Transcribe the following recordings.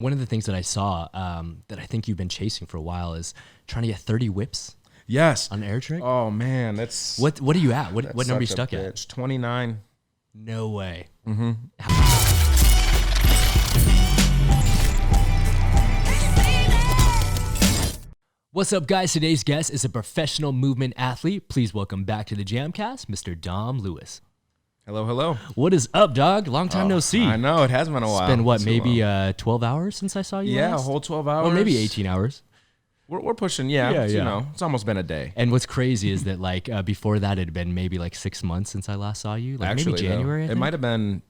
One of the things that I saw that I think you've been chasing for a while is trying to get 30 whips. Yes. On air trick? Oh man, that's what are you at? What number are you stuck at? 29. No way. Mm-hmm. What's up, guys? Today's guest is a professional movement athlete. Please welcome back to the JAMCast, Mr. Dom Lewis. Hello, hello. What is up, dog? Long time no see. I know, it has been a while. It's been what, maybe 12 hours since I saw you Yeah, last? a whole 12 hours. Or maybe 18 hours. We're pushing, yeah. You know, it's almost been a day. And what's crazy is that like before that, it had been maybe like 6 months since I last saw you. Like Actually, maybe January, I think? It might have been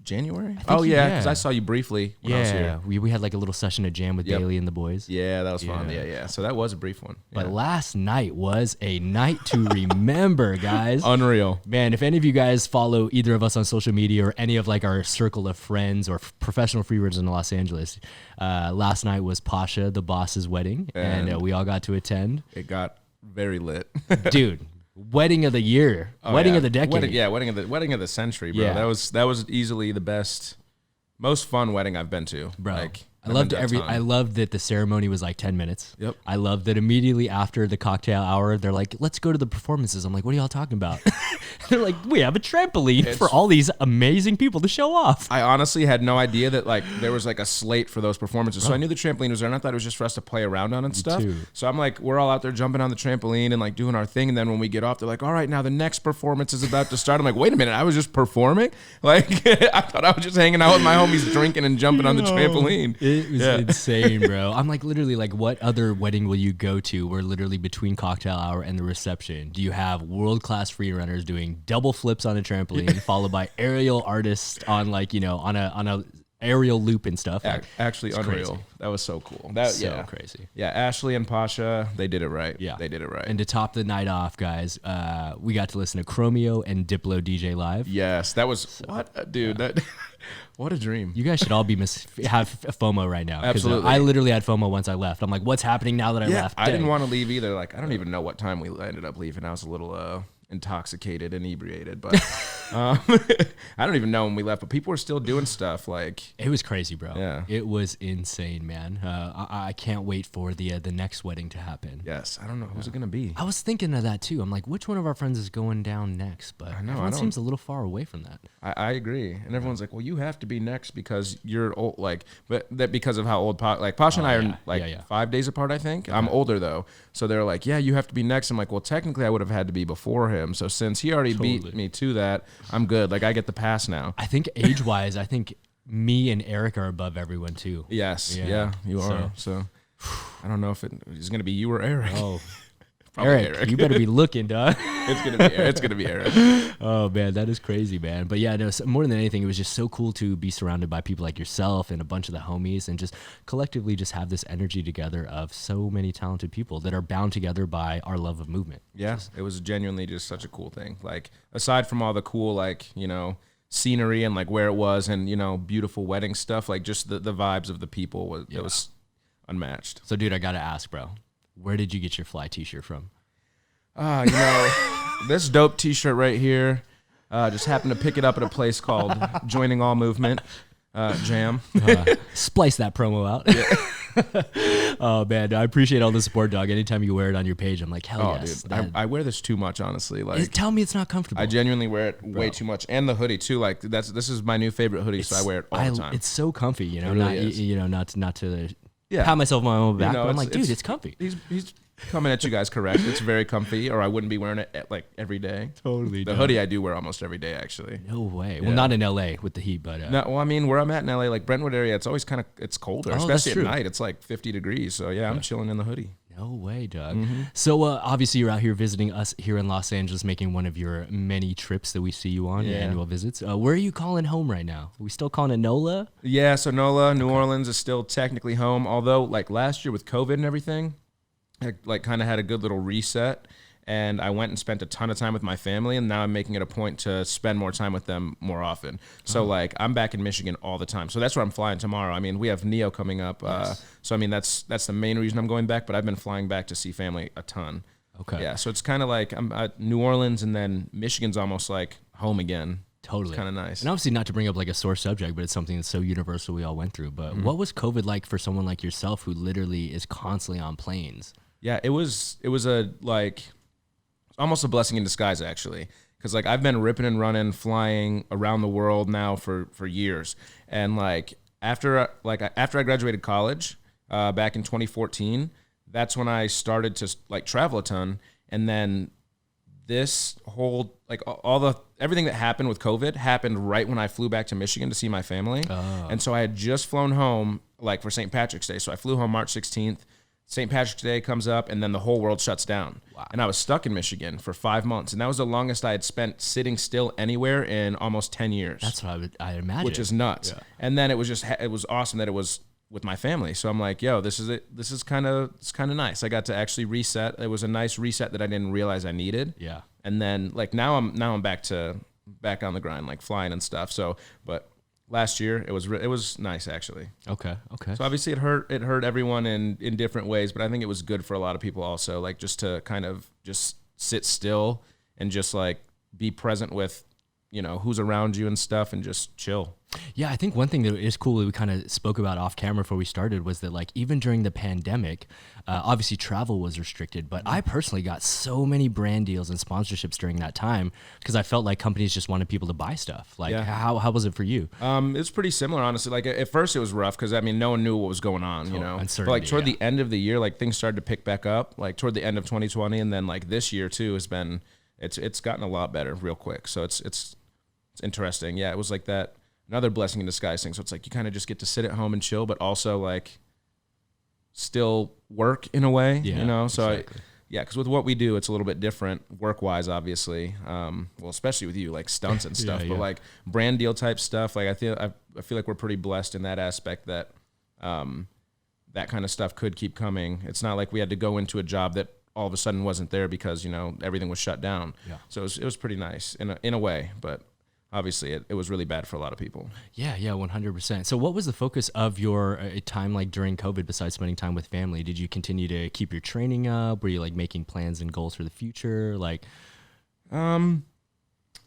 January? Oh, yeah, because I saw you briefly when I was here. We had like a little session at Jam with Bailey and the boys. Yeah, that was fun. Yeah. So that was a brief one. But last night was a night to remember, guys. Unreal. Man, if any of you guys follow either of us on social media or any of like our circle of friends or professional freerunners in Los Angeles, last night was Pasha, the boss's wedding, and we all got to attend. It got very lit. Dude. Wedding of the year, wedding of the decade. Wedding of the century, bro. Yeah. That was easily the best, most fun wedding I've been to, bro. Like, I loved that the ceremony was like 10 minutes. Yep. I loved that immediately after the cocktail hour, they're like, let's go to the performances. I'm like, what are y'all talking about? They're like, we have a trampoline for all these amazing people to show off. I honestly had no idea that like there was like a slate for those performances. So I knew the trampoline was there, and I thought it was just for us to play around on and stuff. too. So I'm like, we're all out there jumping on the trampoline and like doing our thing. And then when we get off, they're like, all right, now the next performance is about to start. I'm like, wait a minute, I was just performing? Like, I thought I was just hanging out with my homies drinking and jumping on the trampoline. It was insane, bro. I'm like, literally, like, what other wedding will you go to where literally between cocktail hour and the reception, do you have world-class free runners doing double flips on a trampoline, followed by aerial artists on like, you know, on a aerial loop and stuff. Like, actually unreal. Crazy. That was so cool. Crazy. Yeah, Ashley and Pasha, they did it right. Yeah. They did it right. And to top the night off, guys, we got to listen to Chromeo and Diplo DJ live. Yes, that was that what a dream. You guys should all have FOMO right now. Absolutely. I literally had FOMO once I left. I'm like, what's happening now that I left? I didn't want to leave either. Like, I don't even know what time we ended up leaving. I was a little intoxicated, inebriated, but I don't even know when we left, but people were still doing stuff. Like, it was crazy, bro. Yeah, it was insane, man. I can't wait for the next wedding to happen. Yes, I don't know who's it gonna be. I was thinking of that too. I'm like, which one of our friends is going down next? But everyone seems a little far away from that. I agree, and everyone's like, well, you have to be next because you're old. Like, but that because of how old Pasha and I are like 5 days apart. I think I'm older though, so they're like, yeah, you have to be next. I'm like, well, technically, I would have had to be before him. So since he already beat me to that, I'm good. Like, I get the pass now. I think age-wise, I think me and Eric are above everyone too. Yes, yeah, you are. So I don't know if it's gonna be you or Eric. Oh, Eric, you better be looking, dog. It's gonna be Eric. Oh man, that is crazy, man. But yeah, no. More than anything, it was just so cool to be surrounded by people like yourself and a bunch of the homies, and just collectively just have this energy together of so many talented people that are bound together by our love of movement. Yeah, it was genuinely just such a cool thing. Like, aside from all the cool, like, you know, scenery and like where it was and, you know, beautiful wedding stuff, like just the vibes of the people was unmatched. So, dude, I gotta ask, bro. Where did you get your fly t-shirt from? You know, this dope t-shirt right here, just happened to pick it up at a place called Joining All Movement, Jam. Splice that promo out. Yeah. Oh, man, I appreciate all the support, dog. Anytime you wear it on your page, I'm like, hell yes. Dude, I wear this too much, honestly. Like, tell me it's not comfortable. I genuinely wear it way too much. And the hoodie, too. Like, this is my new favorite hoodie, so I wear it all the time. It's so comfy, you know, it really is. You know, not to pat myself on my own back, but I'm like, dude, it's comfy. He's coming at you guys correct. It's very comfy, or I wouldn't be wearing it like every day. Totally. The hoodie I do wear almost every day, actually. No way. Well, not in LA with the heat, but no. Well, I mean, where I'm at in LA, like Brentwood area, it's always it's colder, especially at night. It's like 50 degrees. So yeah, I'm chilling in the hoodie. No way, Doug. So obviously you're out here visiting us here in Los Angeles, making one of your many trips that we see you on, your annual visits. Where are you calling home right now? Are we still calling it NOLA? Yeah, so NOLA, New Orleans is still technically home. Although like last year with COVID and everything, I like kind of had a good little reset. And I went and spent a ton of time with my family, and now I'm making it a point to spend more time with them more often. So, like, I'm back in Michigan all the time. So that's where I'm flying tomorrow. I mean, we have Neo coming up. So, I mean, that's the main reason I'm going back, but I've been flying back to see family a ton. Okay. Yeah, so it's kind of like I'm at New Orleans, and then Michigan's almost like home again. Totally. It's kind of nice. And obviously not to bring up like a sore subject, but it's something that's so universal we all went through. But what was COVID like for someone like yourself who literally is constantly on planes? Yeah, it was a like almost a blessing in disguise actually, because like I've been ripping and running, flying around the world now for years, and like after I graduated college back in 2014, that's when I started to like travel a ton, and then this whole like everything that happened with COVID happened right when I flew back to Michigan to see my family, and so I had just flown home like for St. Patrick's Day, so I flew home March 16th. St. Patrick's Day comes up, and then the whole world shuts down. Wow. And I was stuck in Michigan for 5 months, and that was the longest I had spent sitting still anywhere in almost 10 years. That's what I imagine. Which is nuts. Yeah. And then it was awesome that it was with my family. So I'm like, yo, this is it. It's kind of nice. I got to actually reset. It was a nice reset that I didn't realize I needed. Yeah. And then like now I'm back on the grind, like flying and stuff. So, but last year it was nice actually. Okay. So obviously it hurt everyone in different ways, but I think it was good for a lot of people also, like just to kind of just sit still and just like be present with, you know, who's around you and stuff, and just chill. Yeah, I think one thing that is cool that we kind of spoke about off camera before we started was that like even during the pandemic, obviously travel was restricted, but I personally got so many brand deals and sponsorships during that time because I felt like companies just wanted people to buy stuff. Like how was it for you? It's pretty similar, honestly. Like at first it was rough because I mean no one knew what was going on, you know. But like toward the end of the year, like things started to pick back up. Like toward the end of 2020, and then like this year too has been it's gotten a lot better real quick. So it's interesting. Yeah, it was like that. Another blessing in disguise thing. So it's like you kind of just get to sit at home and chill, but also like still work in a way, you know? So exactly. Because with what we do, it's a little bit different work-wise, obviously. Well, especially with you, like stunts and stuff, but like brand deal type stuff. Like I feel like we're pretty blessed in that aspect that that kind of stuff could keep coming. It's not like we had to go into a job that all of a sudden wasn't there because, you know, everything was shut down. Yeah. So it was pretty nice in a way, but obviously it was really bad for a lot of people. Yeah, 100%. So what was the focus of your time like during COVID besides spending time with family? Did you continue to keep your training up? Were you like making plans and goals for the future? Like,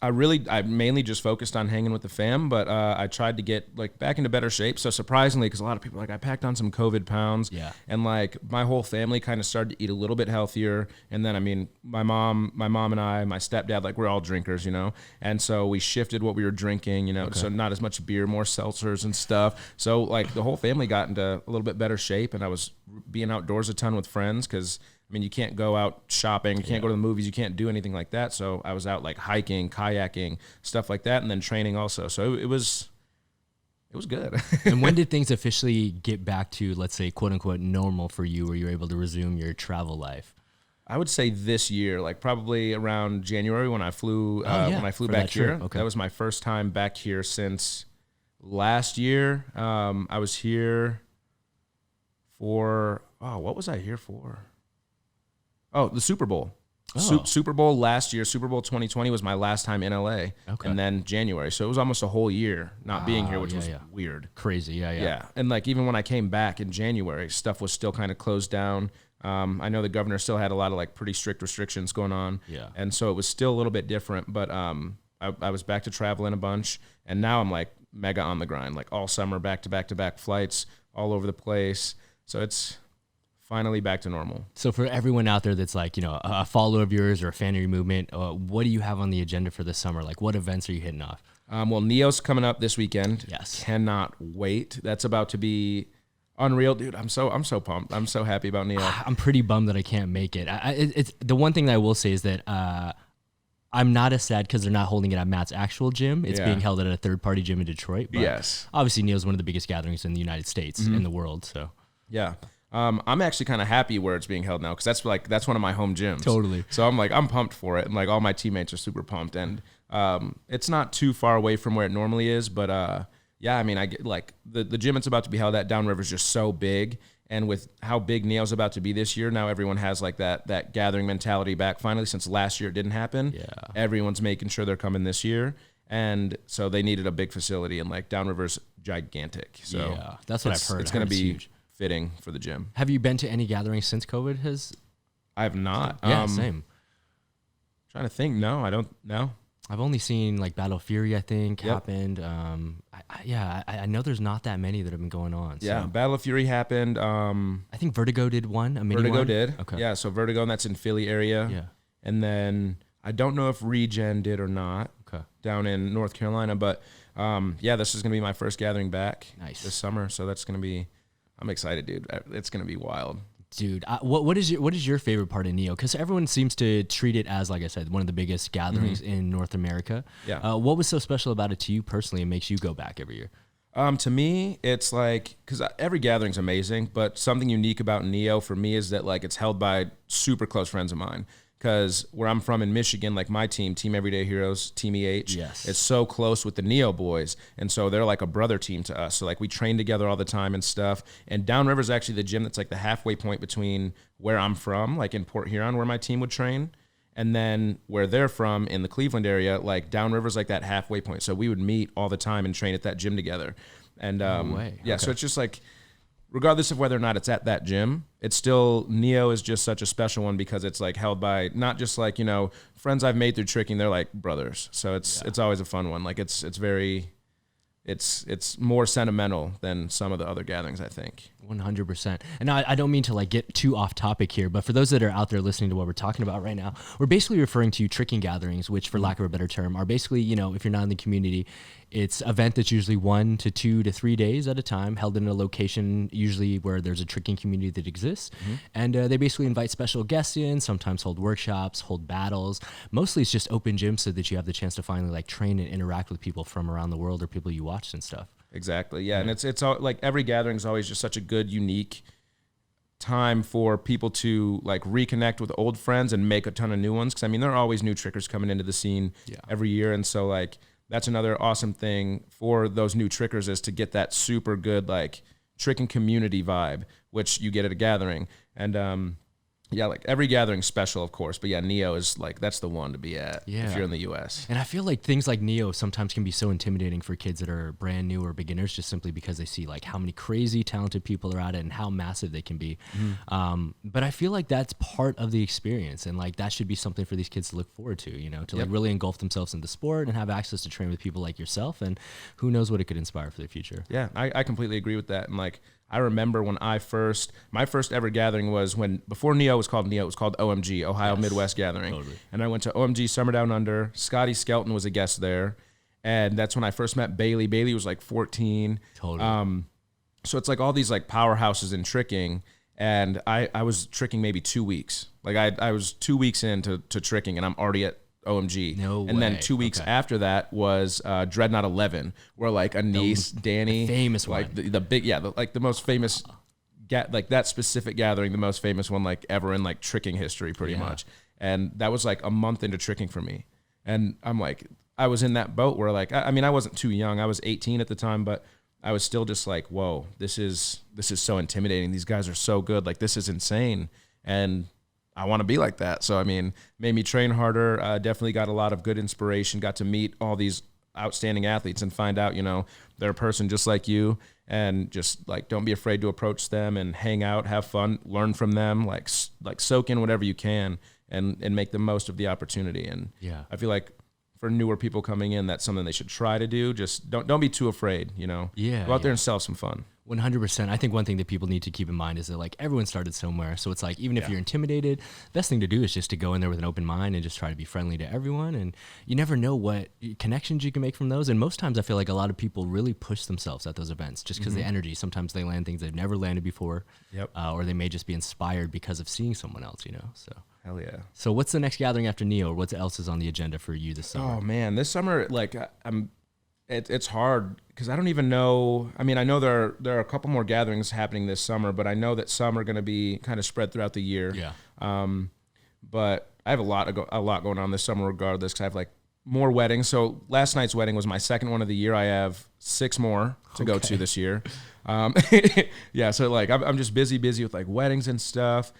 I mainly just focused on hanging with the fam, but I tried to get like back into better shape. So surprisingly, because a lot of people are like, I packed on some COVID pounds, and like my whole family kind of started to eat a little bit healthier. And then I mean, my mom and I, my stepdad, like we're all drinkers, you know, and so we shifted what we were drinking, you know, so not as much beer, more seltzers and stuff. So like the whole family got into a little bit better shape, and I was being outdoors a ton with friends because. I mean, you can't go out shopping, you can't go to the movies, you can't do anything like that. So I was out like hiking, kayaking, stuff like that, and then training also. So it was good. And when did things officially get back to, let's say, quote unquote, normal for you, where you were able to resume your travel life? I would say this year, like probably around January when I flew back here. Okay. That was my first time back here since last year. I was here for what was I here for? Oh, the Super Bowl. Super Bowl last year, Super Bowl 2020 was my last time in LA. Okay. And then January. So it was almost a whole year not being here, which was weird. Crazy, yeah. And like even when I came back in January, stuff was still kind of closed down. I know the governor still had a lot of like pretty strict restrictions going on. Yeah. And so it was still a little bit different, but I was back to traveling a bunch, and now I'm like mega on the grind, like all summer back to back flights all over the place. So it's finally back to normal. So for everyone out there that's like, you know, a follower of yours or a fan of your movement, what do you have on the agenda for this summer? Like what events are you hitting off? Well, Neo's coming up this weekend. Yes. Cannot wait. That's about to be unreal, dude. I'm so pumped. I'm so happy about Neo. I'm pretty bummed that I can't make it. It's the one thing that I will say is that I'm not as sad because they're not holding it at Matt's actual gym. It's being held at a third-party gym in Detroit. But yes. Obviously, Neo's one of the biggest gatherings in the United States, in the world. So yeah. I'm actually kind of happy where it's being held now because that's one of my home gyms. Totally. So I'm pumped for it, and like all my teammates are super pumped, and it's not too far away from where it normally is, but I mean I get like the gym it's about to be held at Downriver is just so big, and with how big Neo's about to be this year, now everyone has like that gathering mentality back finally since last year it didn't happen. Yeah. Everyone's making sure they're coming this year. And so they needed a big facility, and like Downriver's gigantic. So yeah, that's what I've heard. It's going to be huge. Fitting for the gym. Have you been to any gatherings since COVID has? I have not. Yeah, same. Trying to think. No, I don't know. I've only seen like Battle Fury, I think, Yep. happened. I know there's not that many that have been going on. Yeah, So. Battle of Fury happened. I think Vertigo did one, a mini Vertigo one. did. Okay. Yeah, so Vertigo, and that's in Philly area. Yeah. And then I don't know if Regen did or not. Okay. Down in North Carolina, but yeah, this is gonna be my first gathering back. Nice. This summer, so that's gonna be. I'm excited, dude. It's gonna be wild. Dude, what is your favorite part of Neo? Because everyone seems to treat it as, like I said, one of the biggest gatherings in North America. Yeah. What was so special about it to you personally and makes you go back every year? To me, it's like, because every gathering's amazing, but something unique about Neo for me is that like it's held by super close friends of mine. Because where I'm from in Michigan, like my team, Team Everyday Heroes, Team EH, Yes. it's so close with the Neo boys. And so they're like a brother team to us. So like we train together all the time and stuff. And Downriver is actually the gym that's like the halfway point between where I'm from, like in Port Huron, where my team would train, and then where they're from in the Cleveland area, like Downriver's like that halfway point. So we would meet all the time and train at that gym together. And No way. yeah, Okay. so it's just like, regardless of whether or not it's at that gym, it's still, Neo is just such a special one because it's like held by not just like, you know, friends I've made through tricking, they're like brothers. So it's always a fun one. Like it's very, it's more sentimental than some of the other gatherings, I think. 100%. And I don't mean to like get too off topic here, but for those that are out there listening to what we're talking about right now, we're basically referring to tricking gatherings, which for lack of a better term are basically, you know, if you're not in the community, it's an event that's usually 1 to 2 to 3 days at a time, held in a location usually where there's a tricking community that exists. And they basically invite special guests in, sometimes hold workshops, hold battles. Mostly it's just open gyms so that you have the chance to finally like train and interact with people from around the world or people you watched and stuff. Exactly. Yeah. And it's all like every gathering is always just such a good, unique time for people to like reconnect with old friends and make a ton of new ones. Cause I mean, there are always new trickers coming into the scene every year. And so like, that's another awesome thing for those new trickers is to get that super good, like tricking community vibe, which you get at a gathering. And, yeah, like every gathering's special, of course, but yeah, Neo is like, that's the one to be at if you're in the US. And I feel like things like Neo sometimes can be so intimidating for kids that are brand new or beginners just simply because they see like how many crazy talented people are at it and how massive they can be. But I feel like that's part of the experience and like that should be something for these kids to look forward to, you know, to like really engulf themselves in the sport and have access to train with people like yourself, and who knows what it could inspire for the future. Yeah, I completely agree with that. And like, I remember when my first ever gathering was before Neo was called Neo, it was called OMG, Ohio Midwest Gathering. Totally. And I went to OMG Summer Down Under. Scotty Skelton was a guest there. And that's when I first met Bailey. Bailey was like 14. Totally. So it's like all these like powerhouses in tricking. And I was tricking maybe 2 weeks. Like I was 2 weeks into tricking and I'm already at OMG. No and then way. 2 weeks Okay. after that was Dreadnought 11, where like Anise, Danny, famous like one. the big, like the most famous, like that specific gathering, the most famous one like ever in like tricking history, pretty much. And that was like a month into tricking for me. And I'm like, I was in that boat where like, I mean, I wasn't too young. I was 18 at the time, but I was still just like, whoa, this is so intimidating. These guys are so good. Like this is insane. And I want to be like that. So, I mean, made me train harder. Definitely got a lot of good inspiration. Got to meet all these outstanding athletes and find out, you know, they're a person just like you, and just like, don't be afraid to approach them and hang out, have fun, learn from them, like soak in whatever you can and make the most of the opportunity. And I feel like for newer people coming in, that's something they should try to do. Just don't be too afraid, you know, go out there and still have some fun. 100%. I think one thing that people need to keep in mind is that like everyone started somewhere. So it's like, even if you're intimidated, best thing to do is just to go in there with an open mind and just try to be friendly to everyone. And you never know what connections you can make from those. And most times I feel like a lot of people really push themselves at those events just because the energy, sometimes they land things they've never landed before. Or they may just be inspired because of seeing someone else, you know? So Hell yeah. So what's the next gathering after Neo? What else is on the agenda for you this summer? Oh man, this summer, like it's hard because I don't even know. I mean, I know there are a couple more gatherings happening this summer, but I know that some are going to be kind of spread throughout the year. Yeah. But I have a lot going on this summer regardless, because I have like more weddings. So last night's wedding was my second one of the year. I have 6 more to go to this year. Yeah. So like I'm just busy with like weddings and stuff.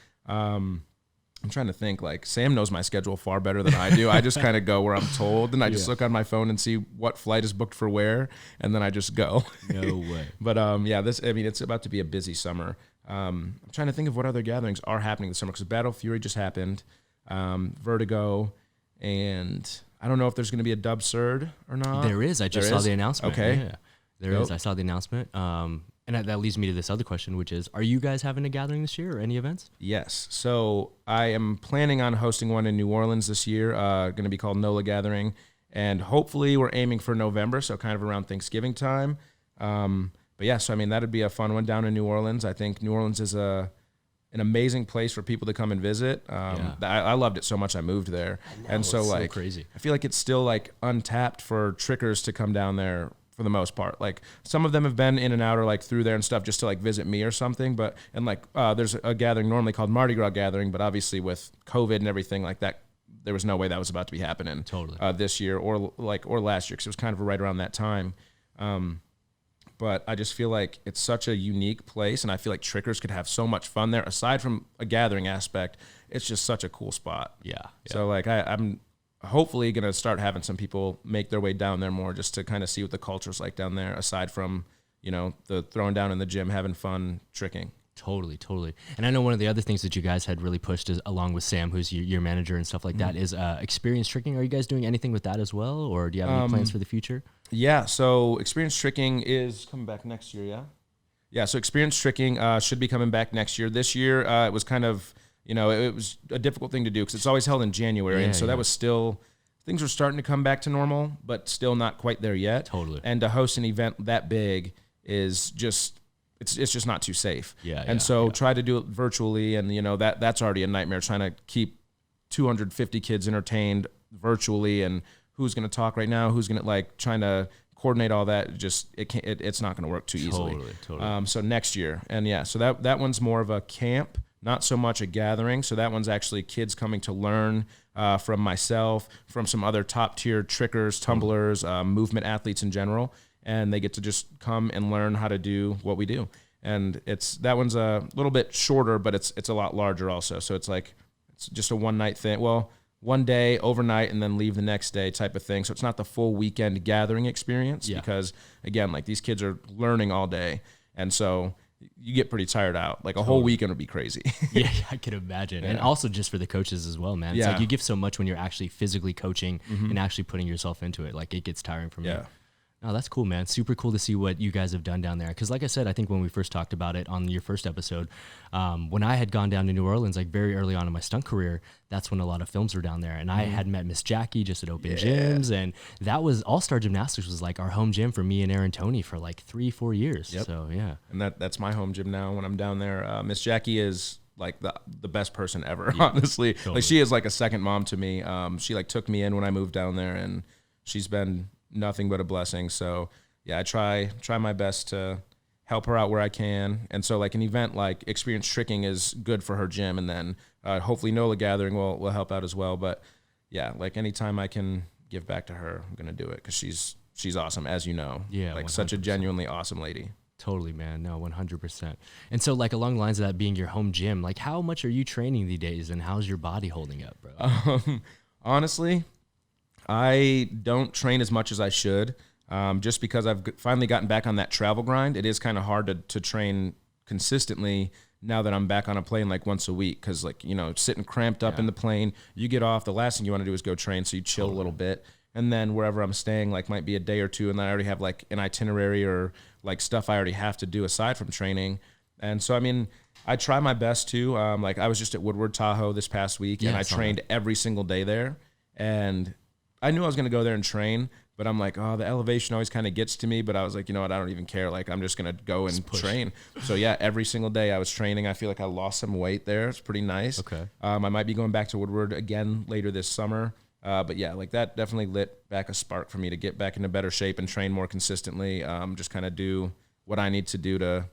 I'm trying to think, like Sam knows my schedule far better than I do. I just kind of go where I'm told, and I just look on my phone and see what flight is booked for where, and then I just go. No way. But yeah, it's about to be a busy summer. I'm trying to think of what other gatherings are happening this summer, because Battle Fury just happened, Vertigo, and I don't know if there's going to be a dub surd or not. There is. I just saw the announcement. Okay. Yeah, there is. I saw the announcement. And that leads me to this other question, which is, are you guys having a gathering this year or any events? Yes. So I am planning on hosting one in New Orleans this year, going to be called NOLA Gathering. And hopefully we're aiming for November, so kind of around Thanksgiving time. But yeah, so I mean, that'd be a fun one down in New Orleans. I think New Orleans is an amazing place for people to come and visit. I loved it so much I moved there. And so like, crazy. I feel like it's still like untapped for trickers to come down there for the most part. Like some of them have been in and out or like through there and stuff just to like visit me or something. But, and like, there's a gathering normally called Mardi Gras Gathering, but obviously with COVID and everything like that, there was no way that was about to be happening this year or last year, because it was kind of right around that time. But I just feel like it's such a unique place, and I feel like trickers could have so much fun there. Aside from a gathering aspect, it's just such a cool spot. Yeah. So like I'm hopefully going to start having some people make their way down there more just to kind of see what the culture's like down there, aside from, you know, the throwing down in the gym, having fun tricking. Totally. And I know one of the other things that you guys had really pushed is, along with Sam, who's your manager and stuff like that, is experience tricking. Are you guys doing anything with that as well? Or do you have any plans for the future? Yeah. So experience tricking is coming back next year. Yeah. Yeah. So experience tricking should be coming back next year. This year it was kind of, you know, it was a difficult thing to do because it's always held in January. And so that was still, things were starting to come back to normal, but still not quite there yet. Totally. And to host an event that big is just, it's just not too safe. Try to do it virtually. And, you know, that's already a nightmare, trying to keep 250 kids entertained virtually, and who's going to talk right now, who's going to like trying to coordinate all that. It's not going to work too easily. Totally. So next year. And yeah, so that one's more of a camp, not so much a gathering. So that one's actually kids coming to learn from myself, from some other top tier trickers, tumblers, movement athletes in general. And they get to just come and learn how to do what we do. And that one's a little bit shorter, but it's a lot larger also. So it's just a one night thing. Well, one day overnight and then leave the next day type of thing. So it's not the full weekend gathering experience because again, like these kids are learning all day. And so you get pretty tired out. Like a whole weekend would be crazy. Yeah, I can imagine. And also just for the coaches as well, man. It's like you give so much when you're actually physically coaching and actually putting yourself into it. Like it gets tiring for me. Oh, that's cool, man. Super cool to see what you guys have done down there. Because like I said, I think when we first talked about it on your first episode, when I had gone down to New Orleans, like very early on in my stunt career, that's when a lot of films were down there. And I had met Miss Jackie just at open gyms. And that was All-Star Gymnastics was like our home gym for me and Aaron Toney for like 3-4 years. So, yeah. And that's my home gym now when I'm down there. Miss Jackie is like the best person ever, honestly. Totally. Like she is like a second mom to me. She like took me in when I moved down there, and she's been nothing but a blessing. So yeah, I try my best to help her out where I can. And so like an event like Experience Tricking is good for her gym, and then hopefully NOLA Gathering will help out as well. But yeah, like anytime I can give back to her, I'm gonna do it, because she's awesome, as you know. Yeah, like 100%. Such a genuinely awesome lady. Totally, man. No, 100%. And so like along the lines of that being your home gym, like how much are you training these days, and how's your body holding up, bro? Honestly, I don't train as much as I should, just because I've finally gotten back on that travel grind. It is kind of hard to train consistently now that I'm back on a plane like once a week, because like, you know, sitting cramped up in the plane, you get off, the last thing you want to do is go train, so you chill a little bit. And then wherever I'm staying, like might be a day or two, and then I already have like an itinerary or like stuff I already have to do aside from training. And so, I mean, I try my best to, like I was just at Woodward Tahoe this past week, and I trained every single day there. And I knew I was going to go there and train, but I'm like, oh, the elevation always kind of gets to me. But I was like, you know what? I don't even care. Like, I'm just going to go and train. So yeah, every single day I was training. I feel like I lost some weight there. It's pretty nice. Okay. I might be going back to Woodward again later this summer. But yeah, like that definitely lit back a spark for me to get back into better shape and train more consistently. Just kind of do what I need to do to,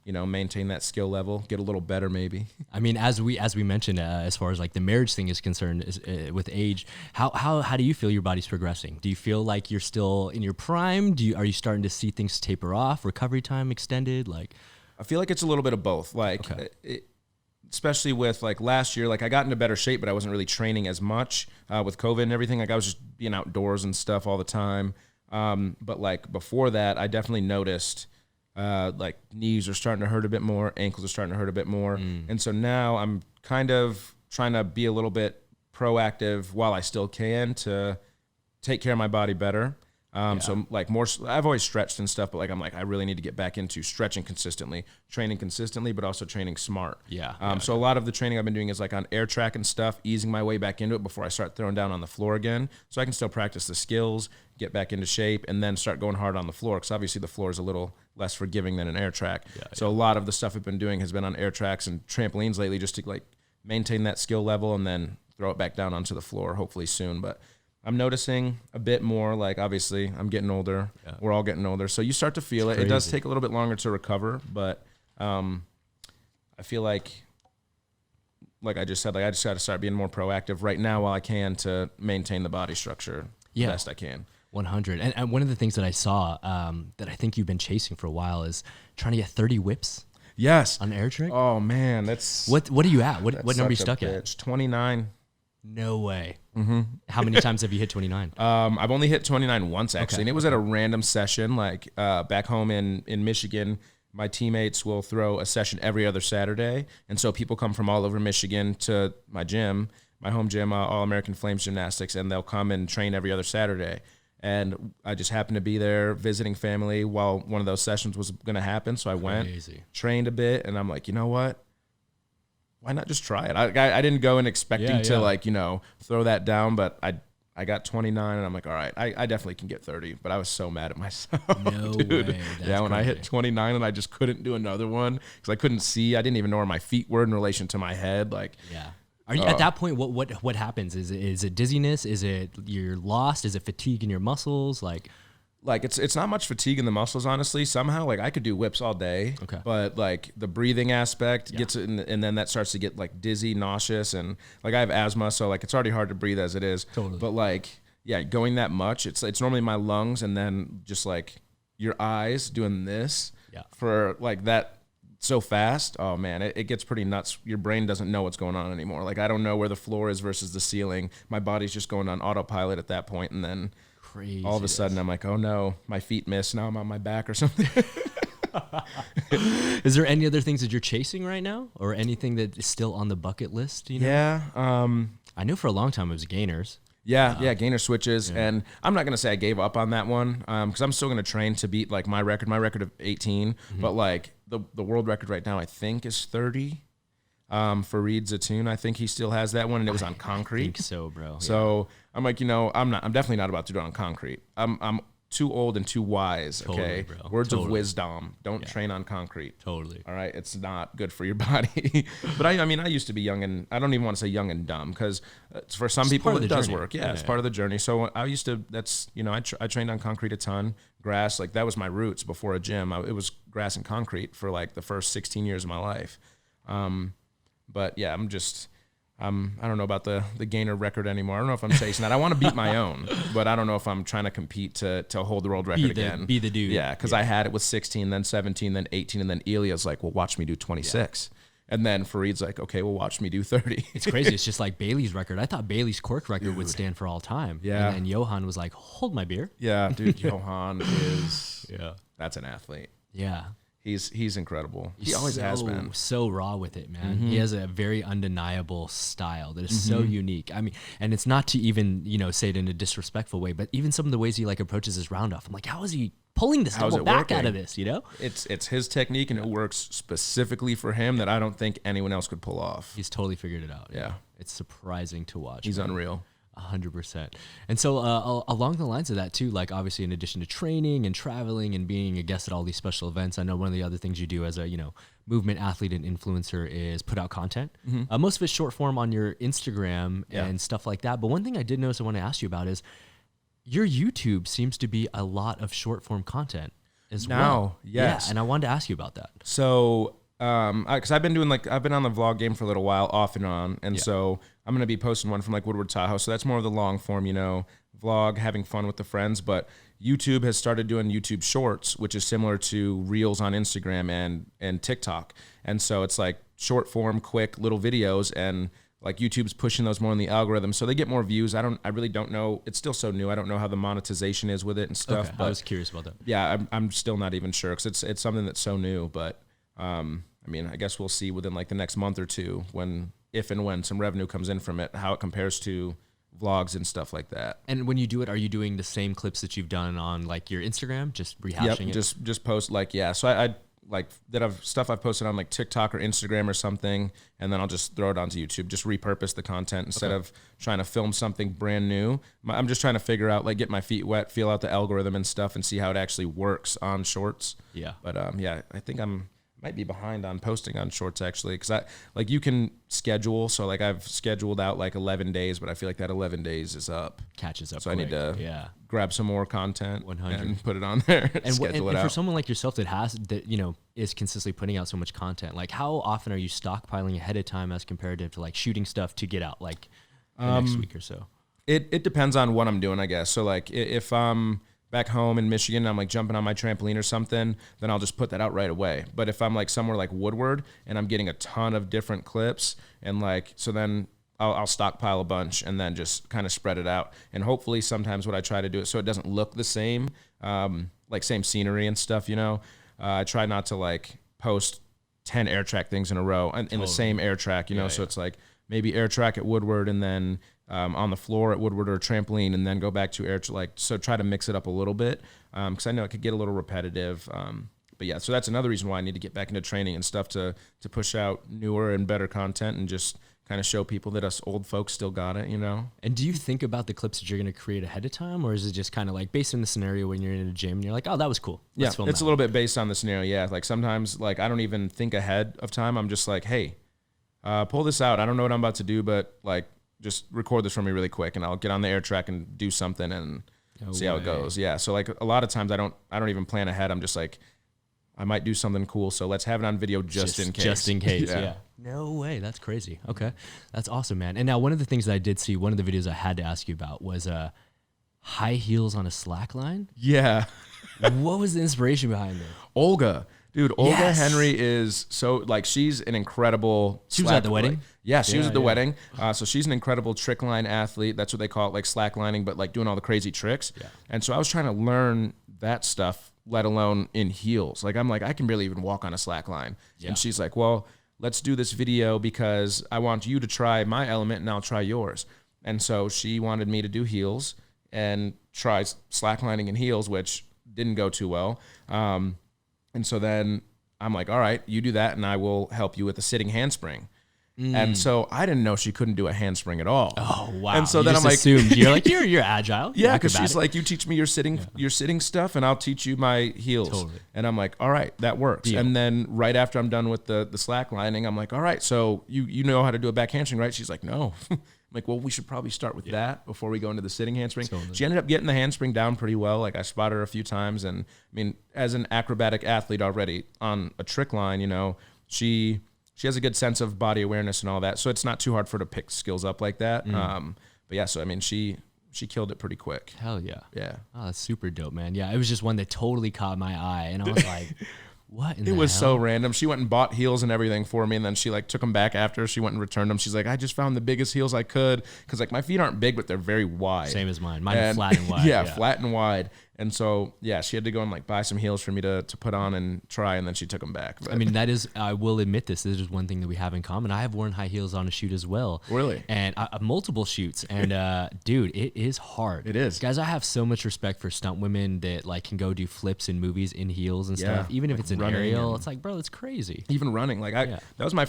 you know, maintain that skill level, get a little better maybe. I mean, as we mentioned, as far as like the marriage thing is concerned, with age, how do you feel your body's progressing? Do you feel like you're still in your prime? Are you starting to see things taper off, recovery time extended? Like, I feel like it's a little bit of both. Like, especially with like last year, like I got into better shape, but I wasn't really training as much with COVID and everything. Like I was just being outdoors and stuff all the time. But like before that, I definitely noticed like knees are starting to hurt a bit more, ankles are starting to hurt a bit more. And so now I'm kind of trying to be a little bit proactive while I still can to take care of my body better. So like more, I've always stretched and stuff, but like, I'm like, I really need to get back into stretching consistently, training consistently, but also training smart. So a lot of the training I've been doing is like on air track and stuff, easing my way back into it before I start throwing down on the floor again. So I can still practice the skills, get back into shape, and then start going hard on the floor. Cause obviously the floor is a little less forgiving than an air track. So a lot of the stuff I've been doing has been on air tracks and trampolines lately, just to like maintain that skill level and then throw it back down onto the floor, hopefully soon. But I'm noticing a bit more, like obviously I'm getting older. We're all getting older. So you start to feel it. It does take a little bit longer to recover, but I feel like I just said, like I just got to start being more proactive right now while I can to maintain the body structure the best I can. 100. And one of the things that I saw that I think you've been chasing for a while is trying to get 30 whips. Yes. On air trick. Oh man, that's what are you at? What number are you stuck at? 29. No way. How many times have you hit 29? I've only hit 29 once actually, and it was at a random session. Like back home in Michigan, my teammates will throw a session every other Saturday, and so people come from all over Michigan to my gym, my home gym, All American Flames Gymnastics, and they'll come and train every other Saturday. And I just happened to be there visiting family while one of those sessions was going to happen, so I went, trained a bit, and I'm like, you know what? Why not just try it? I didn't go in expecting to like, you know, throw that down, but I got 29 and I'm like, all right, I definitely can get 30, but I was so mad at myself. No dude. way. That's when crazy. I hit 29 and I just couldn't do another one because I couldn't see. I didn't even know where my feet were in relation to my head. Like, Are you at that point? What happens? Is it dizziness? Is it you're lost? Is it fatigue in your muscles? Like it's not much fatigue in the muscles, honestly. Somehow, like I could do whips all day, but like the breathing aspect gets it, and then that starts to get like dizzy, nauseous, and like I have asthma, so like it's already hard to breathe as it is. Totally. But like, going that much, it's normally my lungs, and then just like your eyes doing this for like that so fast. Oh man, it gets pretty nuts. Your brain doesn't know what's going on anymore. Like I don't know where the floor is versus the ceiling. My body's just going on autopilot at that point, and then. Crazy. All of a sudden, I'm like, oh no, my feet missed. Now I'm on my back or something. Is there any other things that you're chasing right now, or anything that is still on the bucket list? You know? Yeah. I knew for a long time it was gainers. Yeah, gainer switches, and I'm not gonna say I gave up on that one because I'm still gonna train to beat like my record of 18, but like the world record right now I think is 30. Fareed Zatoun, I think he still has that one, and it was on concrete. I think so, bro. So I'm like, I'm definitely not about to do it on concrete. I'm too old and too wise. Okay, bro. Words of wisdom: don't train on concrete. Totally. All right, it's not good for your body. But I mean, I used to be young, and I don't even want to say young and dumb because for some people it does work. Yeah, it's part of the journey. So I used to. That's I trained on concrete a ton, grass. Like that was my roots before a gym. It was grass and concrete for like the first 16 years of my life. But yeah, I don't know about the gainer record anymore. I don't know if I'm chasing that. I want to beat my own, but I don't know if I'm trying to compete to hold the world record again. Be the dude. Yeah, because I had it with 16, then 17, then 18, and then Elia's like, well, watch me do 26. And then Fareed's like, okay, well, watch me do 30. It's crazy. It's just like Bailey's record. I thought Bailey's cork record would stand for all time. Yeah. And then Johan was like, hold my beer. Yeah, dude, Johan is, that's an athlete. Yeah. He's incredible. He always has been. So raw with it, man. He has a very undeniable style that is so unique. I mean, and it's not to even, say it in a disrespectful way, but even some of the ways he like approaches his round off. I'm like, how is he pulling this double back out of this, It's his technique, and it works specifically for him that I don't think anyone else could pull off. He's totally figured it out. Yeah. It's surprising to watch. He's unreal. 100%. And so along the lines of that too, like obviously in addition to training and traveling and being a guest at all these special events, I know one of the other things you do as a, movement athlete and influencer is put out content. Most of it's short form on your Instagram and stuff like that. But one thing I did notice I want to ask you about is your YouTube seems to be a lot of short form content as well. Yes. Yeah, and I wanted to ask you about that. So, because I've been on the vlog game for a little while off and on. And so I'm going to be posting one from like Woodward Tahoe. So that's more of the long form, vlog, having fun with the friends. But YouTube has started doing YouTube Shorts, which is similar to Reels on Instagram and TikTok. And so it's like short form, quick little videos, and like YouTube's pushing those more in the algorithm. So they get more views. I really don't know. It's still so new. I don't know how the monetization is with it and stuff. Okay, but I was curious about that. Yeah, I'm still not even sure because it's something that's so new. But I guess we'll see within like the next month or two if and when some revenue comes in from it, how it compares to vlogs and stuff like that. And when you do it, are you doing the same clips that you've done on like your Instagram, just rehashing it? Just post like, yeah. So I like that stuff I've posted on like TikTok or Instagram or something, and then I'll just throw it onto YouTube, just repurpose the content instead of trying to film something brand new. I'm just trying to figure out, like, get my feet wet, feel out the algorithm and stuff, and see how it actually works on shorts. Yeah. But yeah, I think might be behind on posting on shorts actually, because like you can schedule. So like I've scheduled out like 11 days, but I feel like that 11 days is up. Catches up. So quick. I need to grab some more content 100 and put it on there and schedule it out. For someone like yourself that is consistently putting out so much content, like how often are you stockpiling ahead of time as compared to like shooting stuff to get out like the next week or so? It depends on what I'm doing, I guess. So like if I'm back home in Michigan, I'm like jumping on my trampoline or something, then I'll just put that out right away. But if I'm like somewhere like Woodward and I'm getting a ton of different clips, and like, so then I'll stockpile a bunch and then just kind of spread it out. And hopefully sometimes what I try to do is so it doesn't look the same, like same scenery and stuff, you know. I try not to like post 10 air track things in a row in the same air track, you know. So it's like maybe air track at Woodward and then on the floor at Woodward or trampoline, and then go back to air, like, so try to mix it up a little bit, because I know it could get a little repetitive. But yeah, so that's another reason why I need to get back into training and stuff to push out newer and better content and just kind of show people that us old folks still got it, you know? And do you think about the clips that you're going to create ahead of time, or is it just kind of like based on the scenario when you're in a gym and you're like, oh, that was cool. Let's film it's that. A little bit based on the scenario, yeah. Like sometimes like I don't even think ahead of time. I'm just like, hey, pull this out. I don't know what I'm about to do, but like, just record this for me really quick and I'll get on the air track and do something and see how it goes. Yeah. So like a lot of times I don't even plan ahead. I'm just like, I might do something cool, so let's have it on video just in case. Just in case, yeah. No way. That's crazy. Okay. That's awesome, man. And now one of the things that I did see, one of the videos I had to ask you about was high heels on a slack line. Yeah. What was the inspiration behind it? Olga. Dude, Olga Henry is so, like, she's an incredible... She was at the wedding? Yeah, she was at the wedding. So she's an incredible trick line athlete. That's what they call it, like slacklining, but like doing all the crazy tricks. Yeah. And so I was trying to learn that stuff, let alone in heels. Like, I'm like, I can barely even walk on a slack line. Yeah. And she's like, well, let's do this video because I want you to try my element and I'll try yours. And so she wanted me to do heels and try slacklining in heels, which didn't go too well. And so then I'm like, all right, you do that and I will help you with a sitting handspring. And so I didn't know she couldn't do a handspring at all. Oh, wow. And so then I'm like, assumed. You're like, you're agile. Yeah, because she's like, you teach me your sitting stuff and I'll teach you my heels. Totally. And I'm like, all right, that works. Deal. And then right after I'm done with the slack lining, I'm like, all right, so you know how to do a back handspring, right? She's like, no. I'm like, well, we should probably start with that before we go into the sitting handspring. Totally. She ended up getting the handspring down pretty well. Like, I spotted her a few times. And I mean, as an acrobatic athlete already on a trick line, you know, she has a good sense of body awareness and all that. So it's not too hard for her to pick skills up like that. But yeah, so I mean, she killed it pretty quick. Hell yeah. Yeah. Oh, that's super dope, man. Yeah, it was just one that totally caught my eye. And I was like... What in the hell? It was so random. She went and bought heels and everything for me, and then she like took them back after. She went and returned them. She's like, I just found the biggest heels I could, because like my feet aren't big, but they're very wide. Same as mine. Mine are flat and wide. Yeah, flat and wide. And so yeah, she had to go and like buy some heels for me to put on and try, and then she took them back. But, I mean, that is, I will admit this is one thing that we have in common. I have worn high heels on a shoot as well. Really? And multiple shoots. And dude, it is hard. It is. Guys, I have so much respect for stunt women that like can go do flips in movies in heels and stuff. Even if it's an aerial, it's like, bro, it's crazy. Even running, like that was my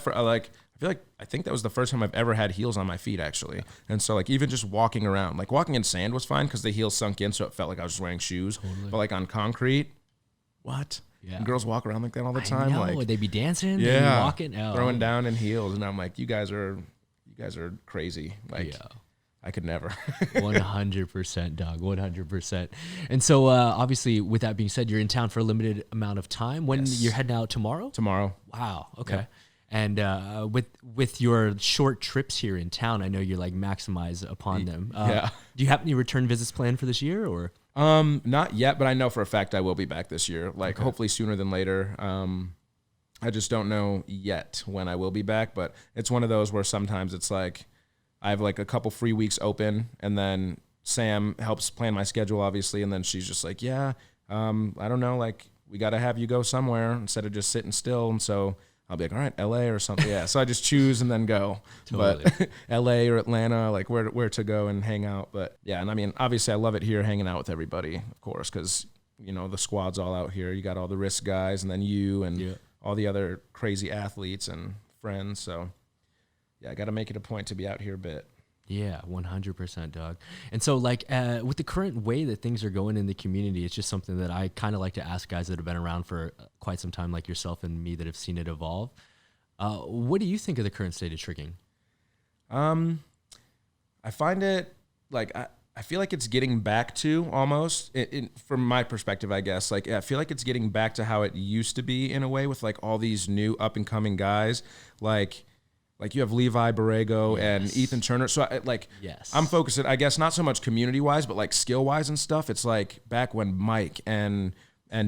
I think that was the first time I've ever had heels on my feet, actually. And so like even just walking around, like walking in sand was fine because the heels sunk in, so it felt like I was just wearing shoes. Totally. But like on concrete, what? Yeah. And girls walk around like that all the time. I know. Like, they'd be dancing, they'd be walking, throwing down in heels, and I'm like, you guys are crazy. Like, I could never. 100%, dog. 100%. And so, obviously, with that being said, you're in town for a limited amount of time. When you're heading out tomorrow? Tomorrow. Wow. Okay. Yeah. And with your short trips here in town, I know you're like maximize upon them. Do you have any return visits planned for this year, or? Not yet, but I know for a fact I will be back this year. Like hopefully sooner than later. I just don't know yet when I will be back, but it's one of those where sometimes it's like I have like a couple free weeks open, and then Sam helps plan my schedule, obviously, and then she's just like, I don't know, like we got to have you go somewhere instead of just sitting still, and so I'll be like, all right, LA or something. Yeah. So I just choose and then go. Totally. But LA or Atlanta, like where to go and hang out. But yeah, and I mean, obviously I love it here hanging out with everybody, of course, because, you know, the squad's all out here. You got all the risk guys and then you and all the other crazy athletes and friends. So yeah, I got to make it a point to be out here a bit. Yeah, 100%, dog. And so, like, with the current way that things are going in the community, it's just something that I kind of like to ask guys that have been around for quite some time, like yourself and me, that have seen it evolve. What do you think of the current state of tricking? I find it, like, I feel like it's getting back to almost, from my perspective, I guess. Like, I feel like it's getting back to how it used to be in a way with, like, all these new up-and-coming guys, like you have Levi Borrego and Ethan Turner. So I'm focusing, I guess, not so much community wise, but like skill wise and stuff. It's like back when Mike and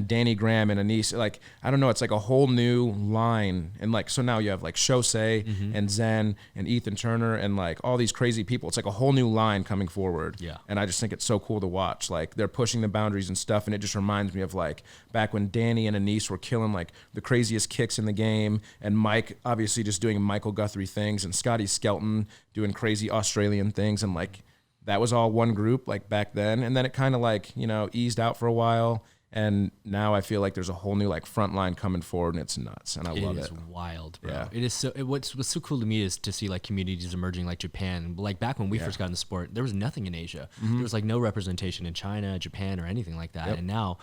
Danny Graham and Anise, like, I don't know, it's like a whole new line. And like, so now you have like Shosei and Zen and Ethan Turner and like all these crazy people. It's like a whole new line coming forward. Yeah. And I just think it's so cool to watch. Like, they're pushing the boundaries and stuff. And it just reminds me of like back when Danny and Anise were killing like the craziest kicks in the game. And Mike obviously just doing Michael Guthrie things, and Scotty Skelton doing crazy Australian things. And like, that was all one group like back then. And then it kind of like, you know, eased out for a while. And now I feel like there's a whole new like front line coming forward, and it's nuts, and I love it. It is wild, bro. Yeah. It is so. What's so cool to me is to see like communities emerging, like Japan. Like back when we first got in the sport, there was nothing in Asia. There was like no representation in China, Japan, or anything like that. And now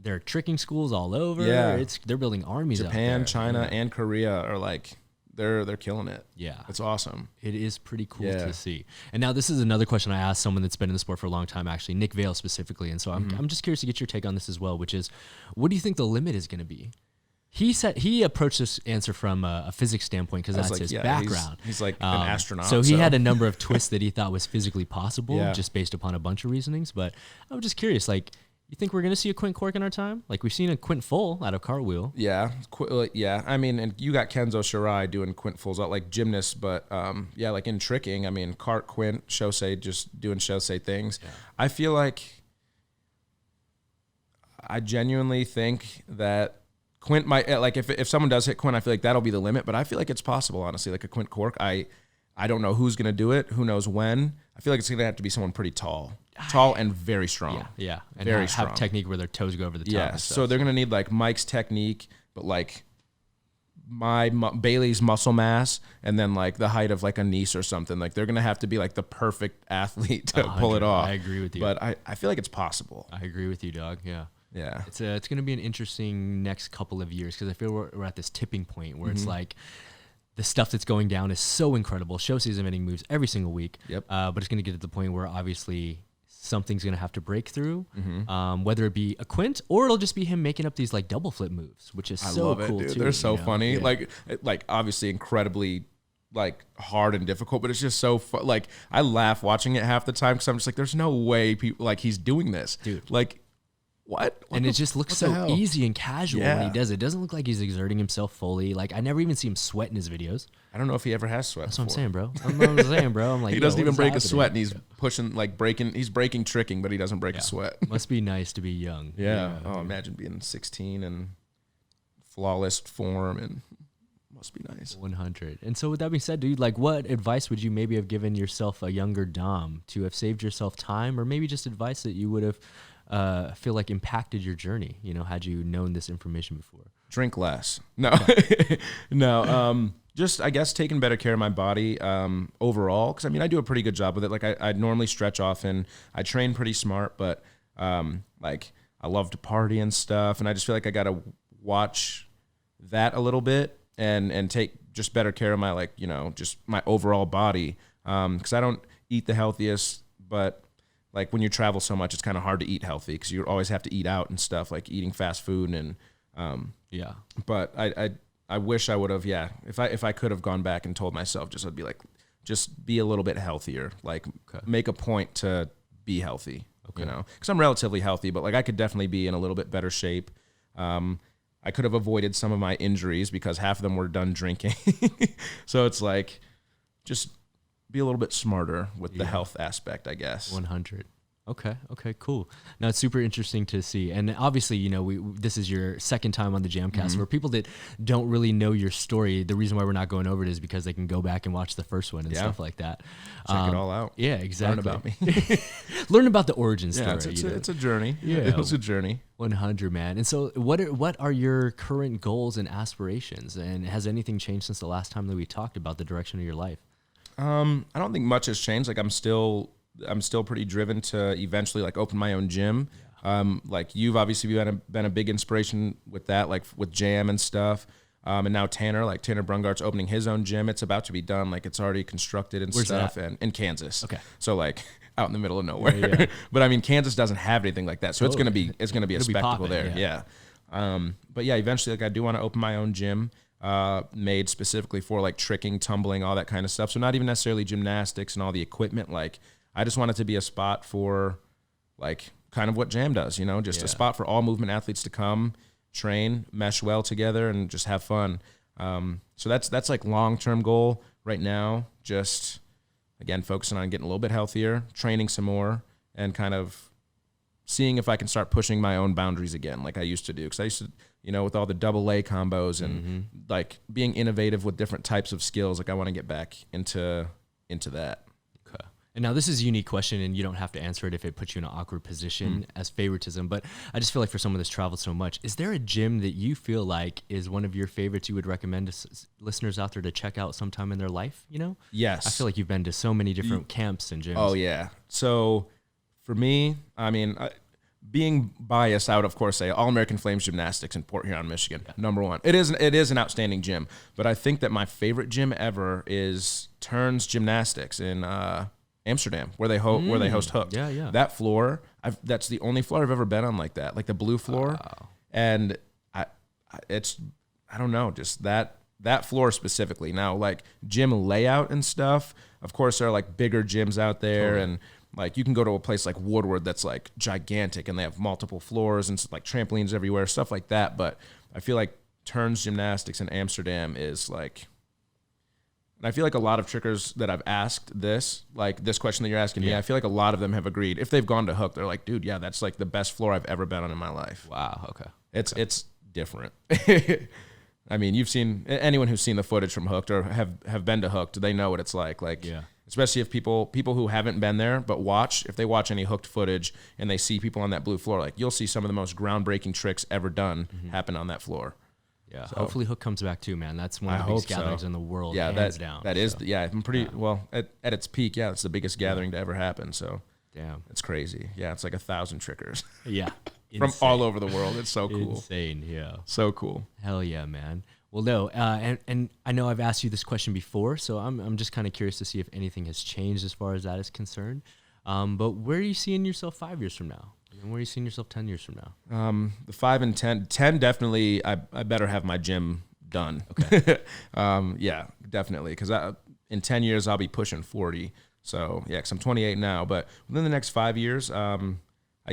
there are tricking schools all over. Yeah. They're building armies. Japan, out there. China, and Korea are like, they're killing it. Yeah. It's awesome. It is pretty cool to see. And now this is another question I asked someone that's been in the sport for a long time, actually, Nick Vale specifically. And so I'm just curious to get your take on this as well, which is, what do you think the limit is going to be? He approached this answer from a physics standpoint, because that's like, his background. He's like an astronaut. So he had a number of twists that he thought was physically possible, Yeah. just based upon a bunch of reasonings. But I'm just curious, like, you think we're going to see a Quint Cork in our time? Like, we've seen a Quint Full out of Cartwheel. Yeah. Yeah. I mean, and you got Kenzo Shirai doing Quint Fulls out like gymnasts, but yeah, like in tricking, I mean, Cart, Quint, Shosei just doing Shosei things. Yeah. I feel like, I genuinely think that Quint might, like, if someone does hit Quint, I feel like that'll be the limit, but I feel like it's possible, honestly. Like a Quint Cork, I don't know who's going to do it. Who knows when? I feel like it's going to have to be someone pretty tall and very strong. Yeah. And very have strong technique where their toes go over the top. Yeah. So they're going to need like Mike's technique, but like Bailey's muscle mass, and then like the height of like a niece or something. Like, they're going to have to be like the perfect athlete to pull it off. I agree with you. But I feel like it's possible. I agree with you, dog. Yeah. Yeah. It's going to be an interesting next couple of years, because I feel we're at this tipping point where it's like, the stuff that's going down is so incredible. Shosei's inventing moves every single week. Yep. But it's going to get to the point where obviously something's going to have to break through, whether it be a Quint or it'll just be him making up these like double flip moves, which is so cool too. They're so funny. Yeah. Like obviously incredibly like hard and difficult, but it's just so fun. Like, I laugh watching it half the time, because I'm just like, there's no way people like he's doing this, dude. Like, what? And it just looks so easy and casual when he does it. It doesn't look like he's exerting himself fully. Like, I never even see him sweat in his videos. I don't know if he ever has sweat. That's what I'm saying, bro. I'm like, he doesn't even break a sweat, and he's pushing, like he's breaking tricking, but he doesn't break a sweat. Must be nice to be young. Yeah. Oh, imagine being 16 and flawless form, and must be nice. 100. And so with that being said, dude, like, what advice would you maybe have given yourself, a younger Dom, to have saved yourself time, or maybe just advice that you would have feel like impacted your journey, you know, had you known this information before? Drink less. No. No. Just, I guess, taking better care of my body overall, because I mean, I do a pretty good job with it. Like, I normally stretch often. I train pretty smart, but like, I love to party and stuff, and I just feel like I got to watch that a little bit and take just better care of my, like, you know, just my overall body, because I don't eat the healthiest, but like, when you travel so much, it's kind of hard to eat healthy, because you always have to eat out and stuff, like eating fast food and yeah. But I wish I would have, if I could have gone back and told myself, I'd be like, just be a little bit healthier, like make a point to be healthy, you know, because I'm relatively healthy, but like, I could definitely be in a little bit better shape. I could have avoided some of my injuries, because half of them were done drinking. So it's like, just be a little bit smarter with the health aspect, I guess. 100. Okay, cool. Now it's super interesting to see, and obviously, you know, this is your second time on the JAMCast. For people that don't really know your story, the reason why we're not going over it is because they can go back and watch the first one and stuff like that. Check it all out. Yeah, exactly. Learn about me. Learn about the origin story. Yeah, it's a journey. Yeah, it was a journey. 100, man. And so, what are your current goals and aspirations? And has anything changed since the last time that we talked about the direction of your life? I don't think much has changed. Like I'm still pretty driven to eventually like open my own gym. Like you've obviously been a big inspiration with that, like with Jam and stuff. And now Tanner Brungart's opening his own gym. It's about to be done. Like it's already constructed and Where's stuff. that? And in Kansas. Okay. So like out in the middle of nowhere. Yeah. But I mean, Kansas doesn't have anything like that. So it's gonna be a It'll spectacle be poppin', there. Yeah. But yeah, eventually like I do want to open my own gym. Made specifically for like tricking, tumbling, all that kind of stuff. So not even necessarily gymnastics and all the equipment. Like I just want it to be a spot for like kind of what Jam does, you know, just a spot for all movement athletes to come, train, mesh well together, and just have fun. So that's like long-term goal right now. Just again, focusing on getting a little bit healthier, training some more, and kind of seeing if I can start pushing my own boundaries again, like I used to do. Because I used to, you know, with all the double A combos and like being innovative with different types of skills, like I want to get back into that. Okay. And now this is a unique question, and you don't have to answer it if it puts you in an awkward position as favoritism. But I just feel like for someone that's traveled so much, is there a gym that you feel like is one of your favorites you would recommend to listeners out there to check out sometime in their life? You know? Yes. I feel like you've been to so many different camps and gyms. Oh yeah. So for me, I mean, being biased, I would of course say All American Flames Gymnastics in Port Huron, Michigan, number one. It is an outstanding gym, but I think that my favorite gym ever is Turns Gymnastics in Amsterdam, where they host Hooked. Yeah. That floor, that's the only floor I've ever been on like that, like the blue floor. Wow. And I don't know, just that floor specifically. Now, like gym layout and stuff, of course, there are like bigger gyms out there, and like you can go to a place like Woodward that's like gigantic, and they have multiple floors and like trampolines everywhere, stuff like that. But I feel like Turns Gymnastics in Amsterdam is like. And I feel like a lot of trickers that I've asked this question that you're asking me, I feel like a lot of them have agreed. If they've gone to Hook, they're like, dude, yeah, that's like the best floor I've ever been on in my life. Wow. Okay. It's different. I mean, you've seen anyone who's seen the footage from Hooked or have been to Hooked, they know what it's like. Like, especially if people who haven't been there but if they watch any Hooked footage and they see people on that blue floor, like you'll see some of the most groundbreaking tricks ever done happen on that floor. Yeah, so hopefully Hook comes back too, man. That's one of the biggest gatherings in the world, hands down. That is, I'm pretty, well, at its peak, it's the biggest gathering to ever happen, so. Damn. It's crazy. Yeah, it's like 1,000 trickers. Yeah. From all over the world. It's so cool. Insane, yeah. So cool. Hell yeah, man. Well, no, and I know I've asked you this question before, so I'm just kind of curious to see if anything has changed as far as that is concerned. But where are you seeing yourself 5 years from now? And where are you seeing yourself 10 years from now? The 5 and 10 definitely, I better have my gym done. Okay. Yeah, definitely. Because in 10 years, I'll be pushing 40. So, yeah, because I'm 28 now. But within the next 5 years, I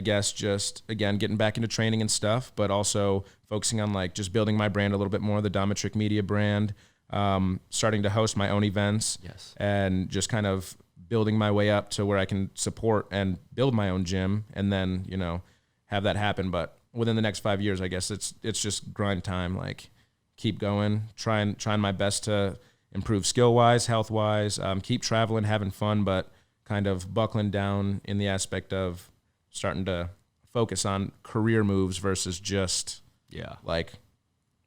guess just, again, getting back into training and stuff, but also focusing on, like, just building my brand a little bit more, the Domitrick Media brand, starting to host my own events. Yes. And just kind of building my way up to where I can support and build my own gym and then, you know, have that happen. But within the next 5 years, I guess it's just grind time, like keep going, trying my best to improve skill-wise, health-wise, keep traveling, having fun, but kind of buckling down in the aspect of starting to focus on career moves versus just like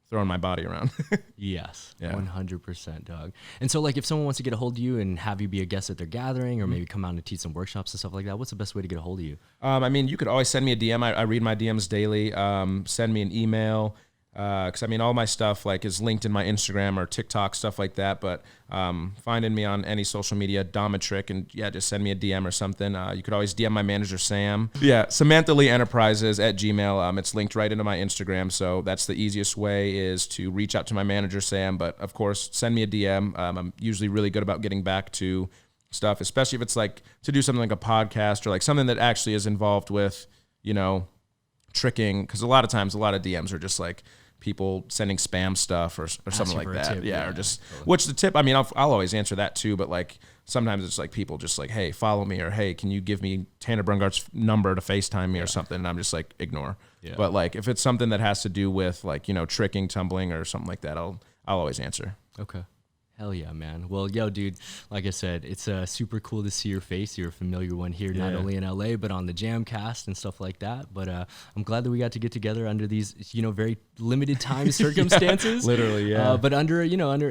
throwing my body around. Yes, Yeah. 100%, dog. And so, like, if someone wants to get a hold of you and have you be a guest at their gathering or maybe come out and teach some workshops and stuff like that, what's the best way to get a hold of you? I mean, you could always send me a DM. I read my DMs daily. Send me an email. Because, I mean, all my stuff, like, is linked in my Instagram or TikTok, stuff like that. But finding me on any social media, Domitrick, and, just send me a DM or something. You could always DM my manager, Sam. Yeah, Samantha Lee Enterprises at Gmail. It's linked right into my Instagram. So that's the easiest way is to reach out to my manager, Sam. But, of course, send me a DM. I'm usually really good about getting back to stuff, especially if it's, like, to do something like a podcast or, like, something that actually is involved with, you know, tricking. Because a lot of times, a lot of DMs are just, like, people sending spam stuff or something like that. Tip, or just which the tip. I mean, I'll always answer that too, but like sometimes it's like people just like, hey, follow me, or hey, can you give me Tanner Brungart's number to FaceTime me or something? And I'm just like, ignore. Yeah. But like if it's something that has to do with like, you know, tricking, tumbling or something like that, I'll always answer. Okay. Hell yeah, man. Well, yo, dude, like I said, it's super cool to see your face. You're a familiar one here, not only in LA, but on the JAMCast and stuff like that. But I'm glad that we got to get together under these, you know, very limited time circumstances. Literally, but under,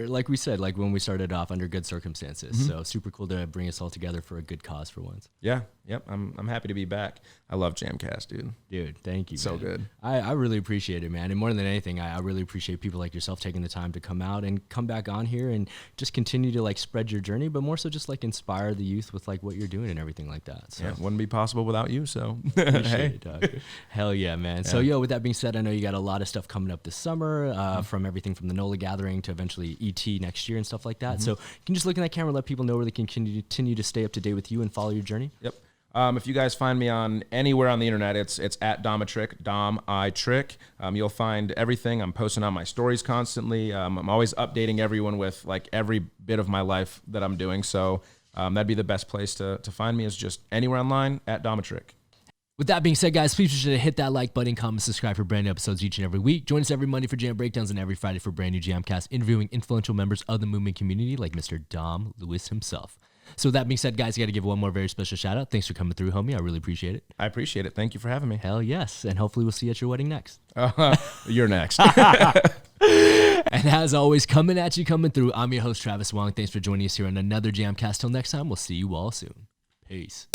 like we said, like when we started off, under good circumstances. So super cool to bring us all together for a good cause for once. Yeah. Yep. I'm happy to be back. I love JAMCast, dude. Dude, thank you. So man. good. I really appreciate it, man. And more than anything, I really appreciate people like yourself taking the time to come out and come back on here and just continue to like spread your journey, but more so just like inspire the youth with like what you're doing and everything like that. So it wouldn't be possible without you. So appreciate it, dog. Hell yeah, man. So yo, with that being said, I know you got a lot of stuff coming up this summer, from everything from the NOLA gathering to eventually ET next year and stuff like that. So you can just look in that camera, let people know where they can continue to stay up to date with you and follow your journey. Yep. If you guys find me on anywhere on the internet, it's at Domitrick, Dom-I-Trick. You'll find everything. I'm posting on my stories constantly. I'm always updating everyone with like every bit of my life that I'm doing. So that'd be the best place to find me, is just anywhere online at Domitrick. With that being said, guys, please be sure to hit that like button, comment, subscribe for brand new episodes each and every week. Join us every Monday for Jam Breakdowns and every Friday for brand new JAMCast, interviewing influential members of the movement community like Mr. Dom Lewis himself. So with that being said, guys, I got to give one more very special shout out. Thanks for coming through, homie. I really appreciate it. I appreciate it. Thank you for having me. Hell yes. And hopefully we'll see you at your wedding next. You're next. And as always, coming at you, coming through, I'm your host, Travis Wong. Thanks for joining us here on another JAMCast. Till next time, we'll see you all soon. Peace.